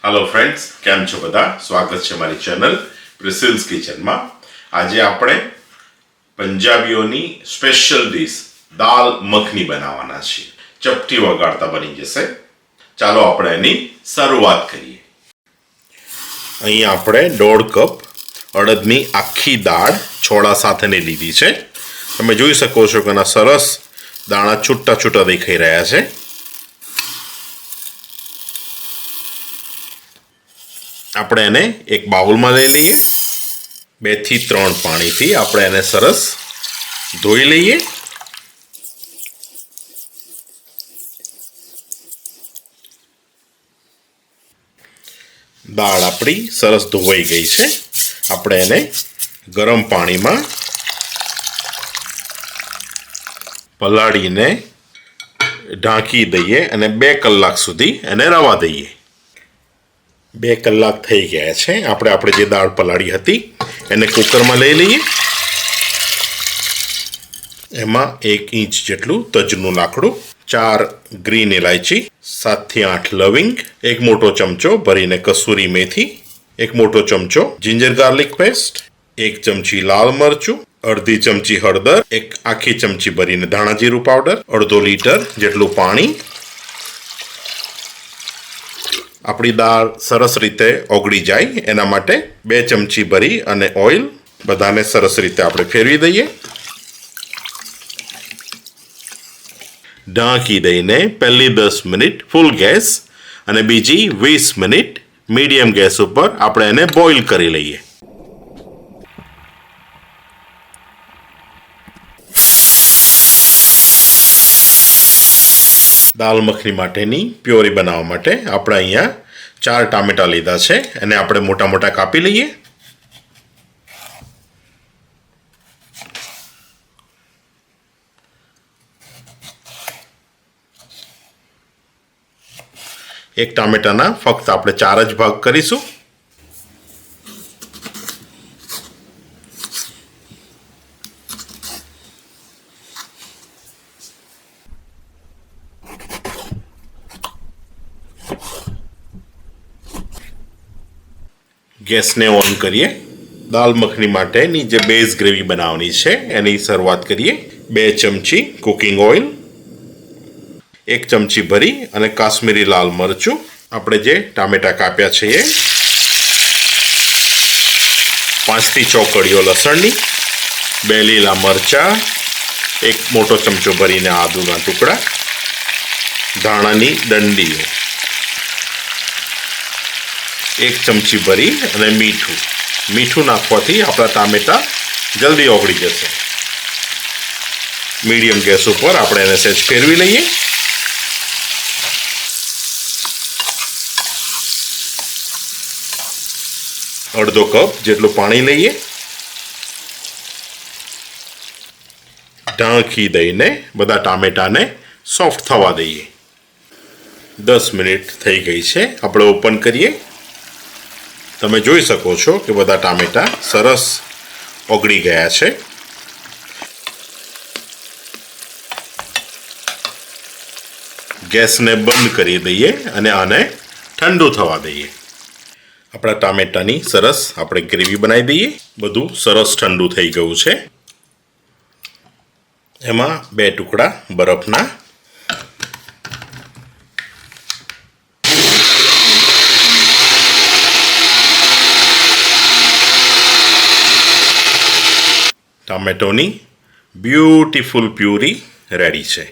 Hello friends, केम छो बधा? स्वागत है मारी चैनल प्रिसिल्स किचन में। आज आपणे पंजाबीओनी स्पेशल डिश दाल मखनी बनावाना छे। चपटी वगाड़ता बनी जशे। चालो आपणे एनी शरूआत करीए। अहीं आपणे 1.5 कप अड़दनी आखी दाळ छोड़ा साथेनी लीधी छे। तमे जोई शको छो के सरस दाणा छूटा छूटा देखाई रह्या छे। આપણે એને એક બાઉલમાં લઈ લઈએ। 2 થી 3 પાણીથી આપણે એને સરસ ધોઈ લઈએ। દાળ આપણી સરસ ધોવાઈ ગઈ છે। આપણે એને ગરમ પાણીમાં પલાળીને ઢાંકી દઈએ અને 2 કલાક સુધી એને રવા દઈએ। 2 કલાક થઈ ગયા છે। આપણે જે દાળ પલાળી હતી એને કુકરમાં લઈ લઈએ। એમાં 1 ઇંચ જેટલું તજનું લાકડું, 4 ગ્રીન ઇલાયચી, 7 થી 8 લવિંગ, 1 મોટો ચમચો ભરીને કસૂરી મેથી, 1 મોટો ચમચો જિંજર ગાર્લિક પેસ્ટ, 1 ચમચી લાલ મરચું, અડધી ચમચી હળદર, 1 આખી ચમચી ભરીને ધાણા જીરું પાવડર, અડધો લીટર જેટલું પાણી। આપણી દાળ સરસ રીતે ઓગળી જાય એના માટે 2 ચમચી ભરી અને ઓઇલ બધાને સરસ રીતે આપણે ફેરવી દઈએ। ઢાંકી દઈને પહેલી 10 મિનિટ ફૂલ ગેસ અને બીજી 20 મિનિટ મીડિયમ ગેસ ઉપર આપણે એને બોઇલ કરી લઈએ। દાલ મખની માટેની પ્યોરી બનાવવા માટે આપણે અહીંયા 4 ટામેટા લીધા છે અને આપણે મોટા મોટા કાપી લઈએ। એક ટામેટાના ફક્ત આપણે 4 જ ભાગ કરીશું। ગેસને ઓન કરીએ। દાલ મખની માટેની જે બેઝ ગ્રેવી બનાવવાની છે એની શરૂઆત કરીએ। 2 ચમચી કુકિંગ ઓઇલ, 1 ચમચી ભરી અને કાશ્મીરી લાલ મરચું, આપણે જે ટામેટા કાપ્યા છે એ, 5 થી 6 કળીઓ લસણની, 2 લીલા મરચા, 1 મોટો ચમચો ભરીને આદુના ટુકડા, ધાણાની દંડીઓ, 1 ચમચી ભરી અને મીઠું નાખવાથી આપણા ટામેટા જલ્દી ઓગળી જશે। મીડિયમ ગેસ ઉપર આપણે એને સહેજ ફેરવી લઈએ। અડધો કપ જેટલું પાણી લઈએ। ઢાંકી દઈને બધા ટામેટાને સોફ્ટ થવા દઈએ। 10 મિનિટ થઈ ગઈ છે। આપણે ઓપન કરીએ। તમે જોઈ શકો છો કે બધા ટામેટા સરસ ઓગળી ગયા છે। ગેસને બંધ કરી દઈએ અને આને ઠંડુ થવા દઈએ। આપણા ટામેટાની સરસ આપણે ગ્રેવી બનાવી દઈએ। બધું સરસ ઠંડુ થઈ ગયું છે। એમાં 2 ટુકડા બરફના, ટામેટોની બ્યુટીફુલ પ્યુરી રેડી છે।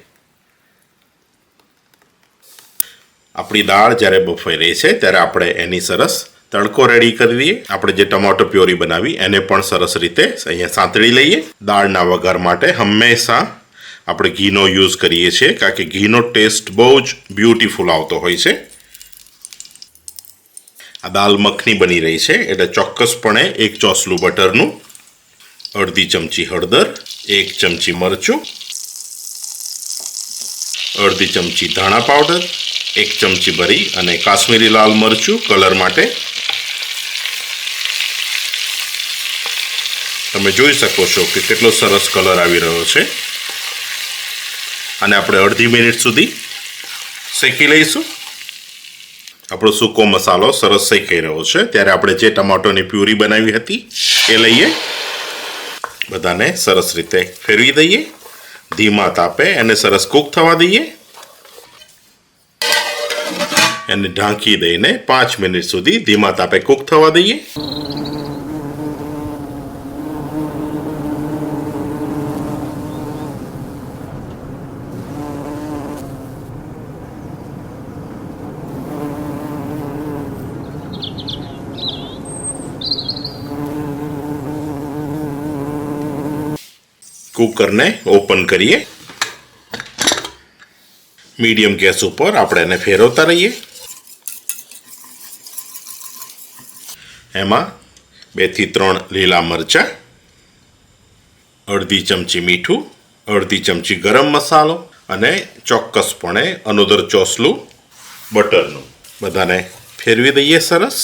આપણી દાળ જ્યારે બફાઈ રહી છે ત્યારે આપણે એની સરસ તડકો રેડી કરી દઈએ। આપણે જે ટમાટો પ્યોરી બનાવી એને પણ સરસ રીતે અહીંયા સાંતળી લઈએ। દાળના વઘાર માટે હંમેશા આપણે ઘીનો યુઝ કરીએ છીએ કારણ કે ઘીનો ટેસ્ટ બહુ જ બ્યુટીફુલ આવતો હોય છે। આ દાલ મખની બની રહી છે એટલે ચોક્કસપણે 1 ચોસલું બટરનું, અડધી ચમચી હળદર, 1 ચમચી મરચું, અડધી ચમચી ધાણા પાવડર, 1 ચમચી ભરી અને કાશ્મીરી લાલ મરચું કલર માટે। તમે જોઈ શકો છો કે કેટલો સરસ કલર આવી રહ્યો છે અને આપણે અડધી મિનિટ સુધી શેકી લઈશું। આપણો સૂકો મસાલો સરસ શેકાઈ રહ્યો છે ત્યારે આપણે જે ટમાટોની પ્યુરી બનાવી હતી એ લઈએ, બધાને સરસ રીતે ફેરવી દઈએ, ધીમા તાપે એને સરસ કૂક થવા દઈએ, એને ઢાંકી દઈને 5 મિનિટ સુધી ધીમા તાપે કૂક થવા દઈએ. કુકરને ઓપન કરીએ. મીડિયમ ગેસ ઉપર આપણે એને ફેરવતા રહીએ. એમાં 2 થી 3 લીલા મરચાં, અડધી ચમચી મીઠું, અડધી ચમચી ગરમ મસાલો અને ચોક્કસપણે અનોદર ચોસલું બટરનું બધાને ફેરવી દઈએ સરસ.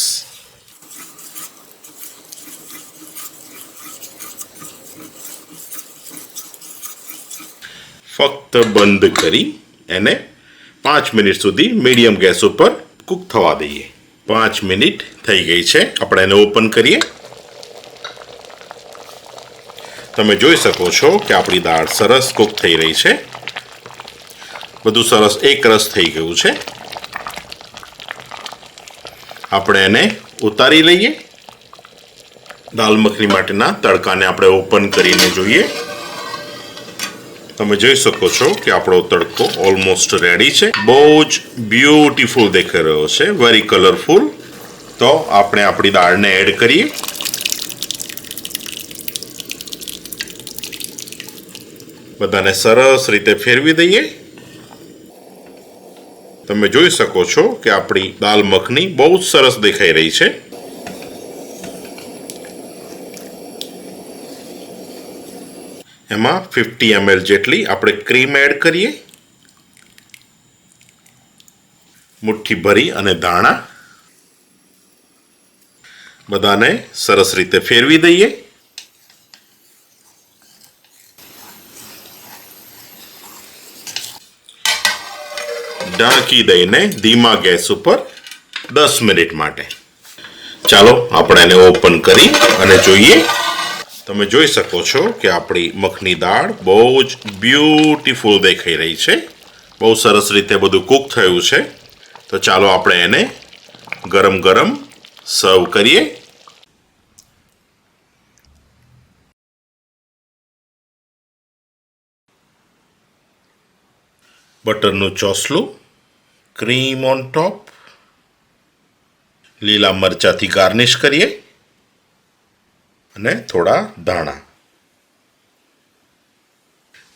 ફક્ત બંધ કરી એને 5 મિનિટ સુધી મીડિયમ ગેસ ઉપર કૂક થવા દઈએ. 5 મિનિટ થઈ ગઈ છે. આપણે એને ઓપન કરીએ. તમે જોઈ શકો છો કે આપણી દાળ સરસ કૂક થઈ રહી છે. બધું સરસ એકરસ થઈ ગયું છે. આપણે એને ઉતારી લઈએ. દાલ મખની માટેના તડકાને આપણે ઓપન કરીને જોઈએ. તમે જોઈ શકો છો કે આપણો તડકો ઓલમોસ્ટ રેડી છે. બહુ જ બ્યુટીફુલ દેખાઈ રહ્યો છે, વેરી કલરફુલ. તો આપણે આપણી દાળને એડ કરીએ. બધાને સરસ રીતે ફેરવી દઈએ. તમે જોઈ શકો છો કે આપણી દાલ મખની બહુ જ સરસ દેખાઈ રહી છે. એમાં 50 ml જેટલી આપણે ક્રીમ એડ કરીએ. મુઠ્ઠી ભરી અને ધાણા બધાને સરસ રીતે ફેરવી દઈએ. ઢાંકી દઈને ધીમા ગેસ ઉપર 10 મિનિટ માટે. ચાલો આપણે એને ઓપન કરી અને જોઈએ. તમે જોઈ શકો છો કે આપણી મખની દાળ બહુ જ બ્યુટીફુલ દેખાઈ રહી છે. બહુ સરસ રીતે બધું કૂક થયું છે. તો ચાલો આપણે એને ગરમ ગરમ સર્વ કરીએ. બટરનું ચોસલું, ક્રીમ ઓન ટોપ, લીલા મરચાંથી ગાર્નિશ કરીએ અને થોડા ધાણા.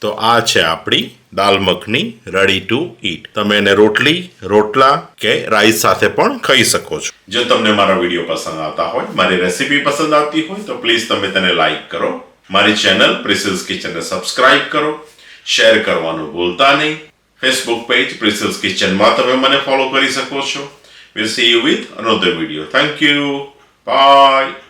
તો આ છે આપણી dal makhani ready to eat. તમે એને રોટલી, રોટલા કે રાઈસ સાથે પણ ખાઈ શકો છો. જો તમને મારા વિડીયો પસંદ આવતા હોય, મારી રેસીપી પસંદ આવતી હોય તો પ્લીઝ તમે તેને લાઈક કરો. મારી ચેનલ પ્રિસિલ્સ કિચનને સબસ્ક્રાઇબ કરો. શેર કરવાનું ભૂલતા નહીં. ફેસબુક પેજ પ્રિસિલ્સ કિચનમાં તમે મને ફોલો કરી શકો છો. We'll see you with another video. Thank you. Bye.